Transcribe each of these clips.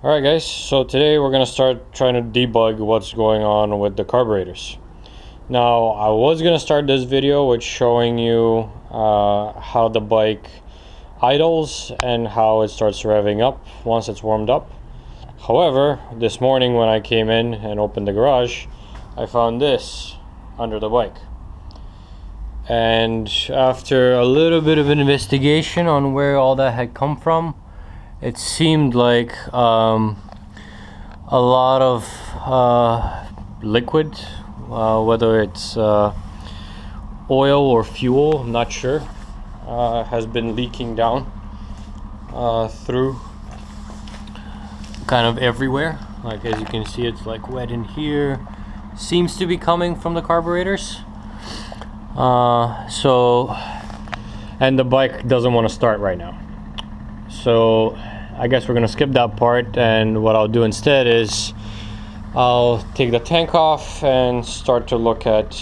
Alright guys, so today we're going to start trying to debug what's going on with the carburetors. Now, I was going to start this video with showing you how the bike idles and how it starts revving up once it's warmed up. However, this morning when I came in and opened the garage, I found this under the bike. And after a little bit of an investigation on where all that had come from, it seemed like a lot of liquid, whether it's oil or fuel, I'm not sure, has been leaking down through kind of everywhere. Like, as you can see, it's like wet in here. Seems to be coming from the carburetors. And the bike doesn't want to start right now. So I guess we're gonna skip that part, and what I'll do instead is I'll take the tank off and start to look at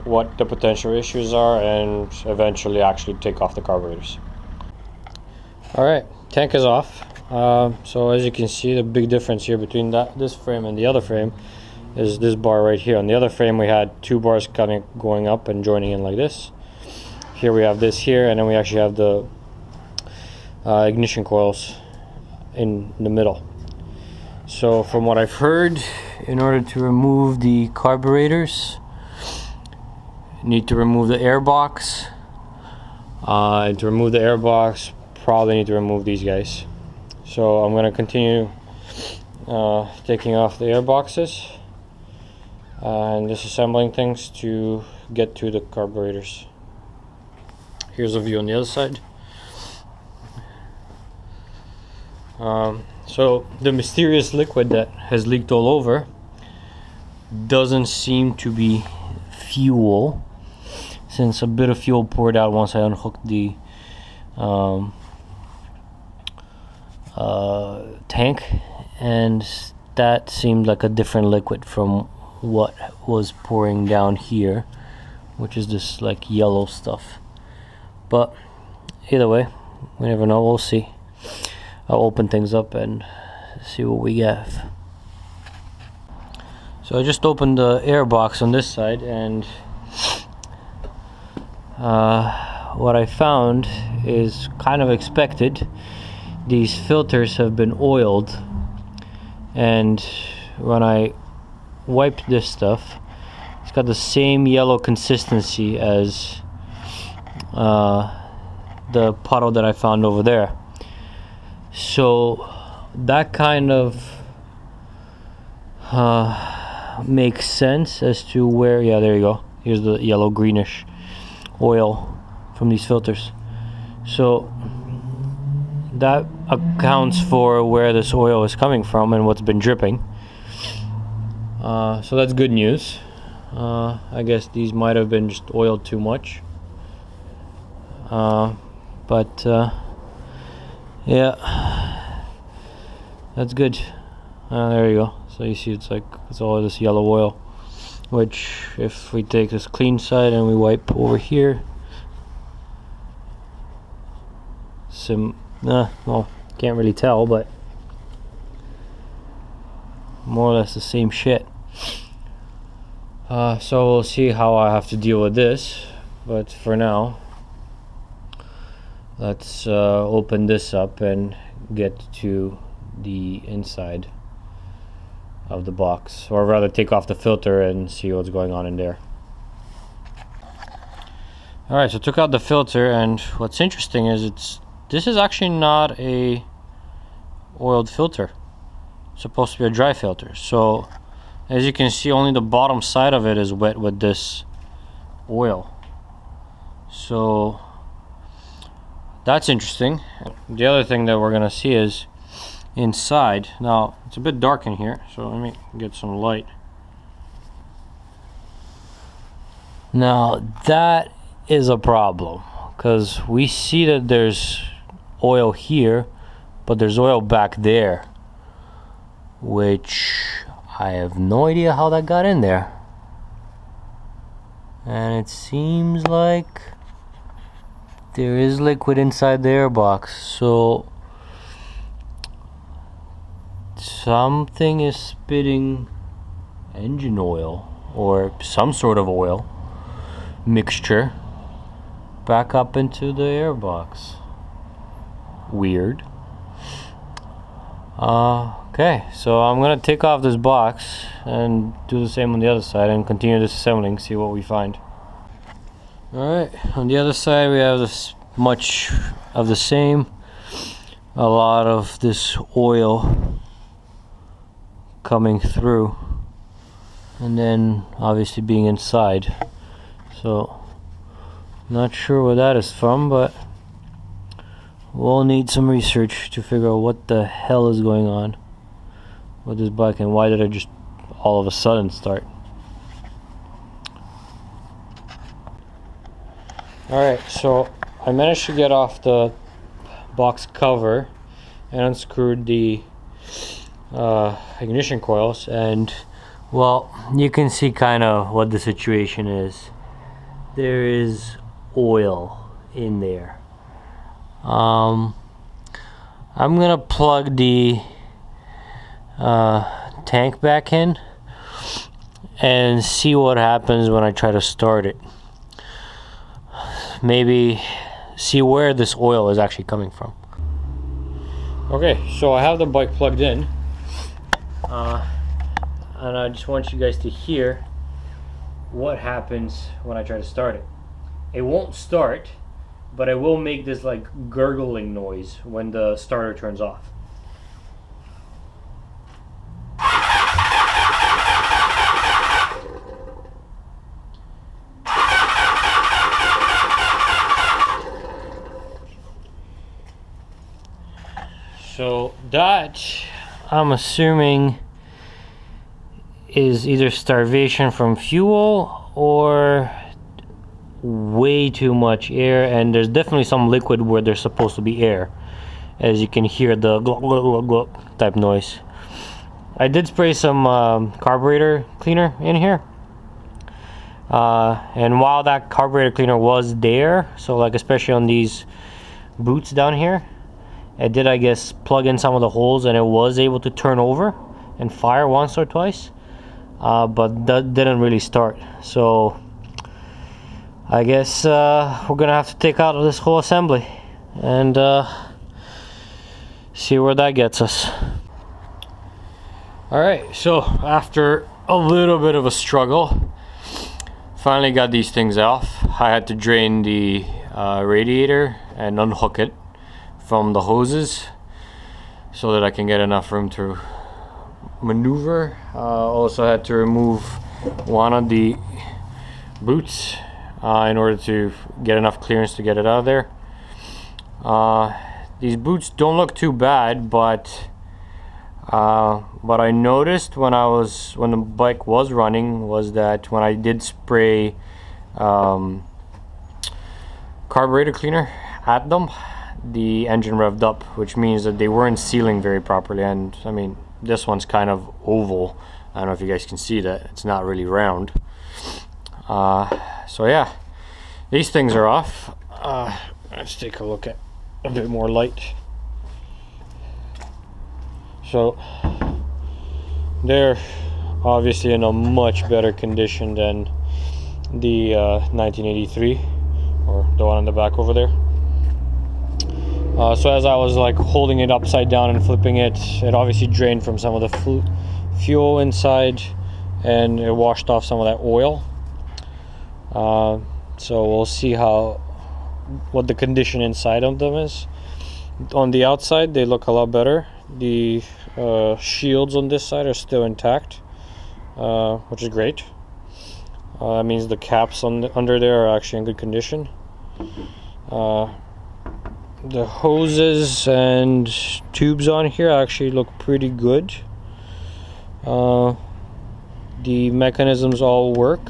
what the potential issues are and eventually actually take off the carburetors. Alright, tank is off. So as you can see, the big difference here between this frame and the other frame is this bar right here. On the other frame we had two bars kind of going up and joining in like this. Here we have this here, and then we actually have the ignition coils in the middle. So from what I've heard, in order to remove the carburetors, you need to remove the airbox. And to remove the airbox, probably need to remove these guys. So I'm going to continue taking off the airboxes and disassembling things to get to the carburetors. Here's a view on the other side. So the mysterious liquid that has leaked all over doesn't seem to be fuel, since a bit of fuel poured out once I unhooked the tank, and that seemed like a different liquid from what was pouring down here, which is this like yellow stuff. But either way, we never know, we'll see. I'll open things up and see what we have. So I just opened the airbox on this side, and what I found is kind of expected. These filters have been oiled, and when I wiped this stuff, it's got the same yellow consistency as the puddle that I found over there. So that kind of makes sense as to where, yeah, there you go. Here's the yellow greenish oil from these filters. So that accounts for where this oil is coming from and what's been dripping. So that's good news. I guess these might have been just oiled too much. Yeah, that's good. There you go. So you see, it's all this yellow oil, which if we take this clean side and we wipe over here, well, can't really tell, but more or less the same shit. So we'll see how I have to deal with this, but for now, let's open this up and get to the inside of the box, or rather take off the filter and see what's going on in there. Alright, so took out the filter, and what's interesting is this is actually not a oiled filter. It's supposed to be a dry filter. So as you can see, only the bottom side of it is wet with this oil. So that's interesting. The other thing that we're gonna see is inside. Now it's a bit dark in here, so let me get some light. Now that is a problem, because we see that there's oil here, but there's oil back there, which I have no idea how that got in there. And it seems like there is liquid inside the airbox, so something is spitting engine oil or some sort of oil mixture back up into the airbox. Weird. Okay, so I'm gonna take off this box and do the same on the other side and continue disassembling, see what we find. Alright, on the other side we have this much of the same. A lot of this oil coming through, and then obviously being inside. So not sure where that is from, but we'll need some research to figure out what the hell is going on with this bike and why did it just all of a sudden start. Alright, so I managed to get off the box cover and unscrewed the ignition coils, and well, you can see kind of what the situation is. There is oil in there. I'm gonna plug the tank back in and see what happens when I try to start it. Maybe see where this oil is actually coming from. Okay, so I have the bike plugged in, and I just want you guys to hear what happens when I try to start it. It won't start, but it will make this like gurgling noise when the starter turns off. So that, I'm assuming, is either starvation from fuel or way too much air, and there's definitely some liquid where there's supposed to be air, as you can hear the glug glug glug glug type noise. I did spray some carburetor cleaner in here, and while that carburetor cleaner was there, so like especially on these boots down here, I did, I guess, plug in some of the holes and it was able to turn over and fire once or twice, but that didn't really start. So I guess we're gonna have to take out this whole assembly and see where that gets us. Alright, so after a little bit of a struggle, finally got these things off. I had to drain the radiator and unhook it from the hoses so that I can get enough room to maneuver. Also had to remove one of the boots in order to get enough clearance to get it out of there. These boots don't look too bad, but what I noticed when the bike was running was that when I did spray carburetor cleaner at them, the engine revved up, which means that they weren't sealing very properly. And I mean, this one's kind of oval. I don't know if you guys can see that. It's not really round. So yeah, these things are off. Let's take a look at a bit more light. So they're obviously in a much better condition than the 1983, or the one on the back over there. So as I was like holding it upside down and flipping it, it obviously drained from some of the fuel inside, and it washed off some of that oil. So we'll see what the condition inside of them is. On the outside, they look a lot better. The shields on this side are still intact, which is great. That means the caps under there are actually in good condition. The hoses and tubes on here actually look pretty good. The mechanisms all work.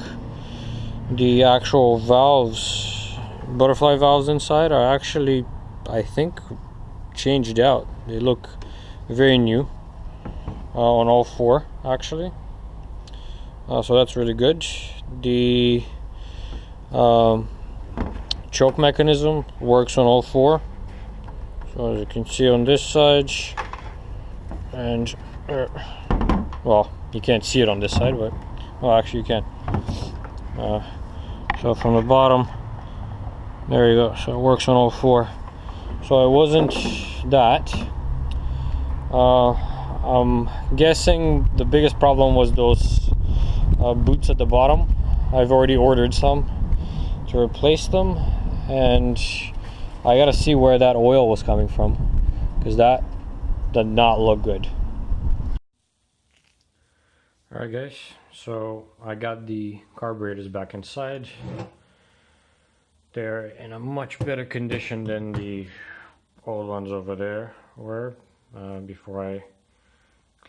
The actual valves, butterfly valves inside, are actually, I think, changed out. They look very new on all four, actually. So that's really good. The choke mechanism works on all four. So as you can see on this side and well, you can't see it on this side, but well, actually you can. So from the bottom, there you go. So it works on all four. So it wasn't that. I'm guessing the biggest problem was those boots at the bottom. I've already ordered some to replace them, and I gotta see where that oil was coming from, because that did not look good. Alright guys, so I got the carburetors back inside. They're in a much better condition than the old ones over there were before I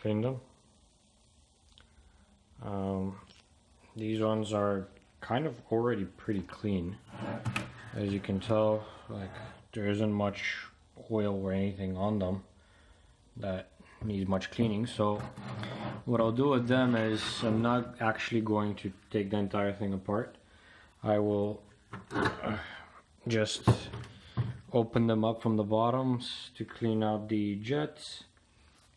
cleaned them. These ones are kind of already pretty clean. As you can tell, like, there isn't much oil or anything on them that needs much cleaning. So what I'll do with them is I'm not actually going to take the entire thing apart. I will just open them up from the bottoms to clean out the jets,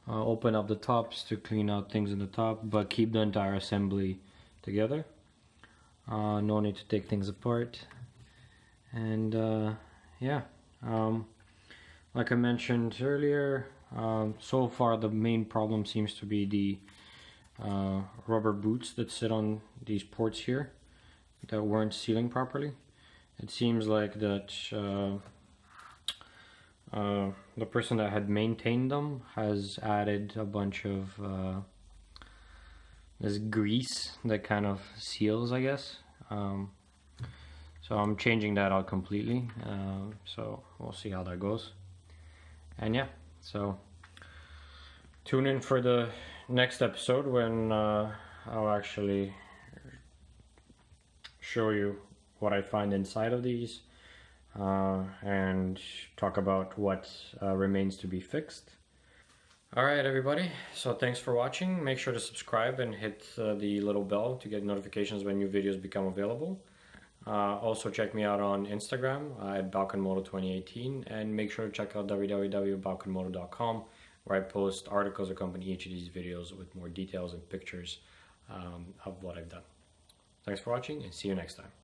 open up the tops to clean out things in the top, but keep the entire assembly together. No need to take things apart. And yeah, like I mentioned earlier, so far the main problem seems to be the rubber boots that sit on these ports here that weren't sealing properly. It seems like that the person that had maintained them has added a bunch of this grease that kind of seals, I guess. So I'm changing that out completely. So we'll see how that goes. And yeah, so tune in for the next episode when I'll actually show you what I find inside of these and talk about what remains to be fixed. Alright everybody, so thanks for watching. Make sure to subscribe and hit the little bell to get notifications when new videos become available. Also check me out on Instagram at balkanmoto2018, and make sure to check out www.balkanmoto.com, where I post articles accompanying each of these videos with more details and pictures of what I've done. Thanks for watching, and see you next time.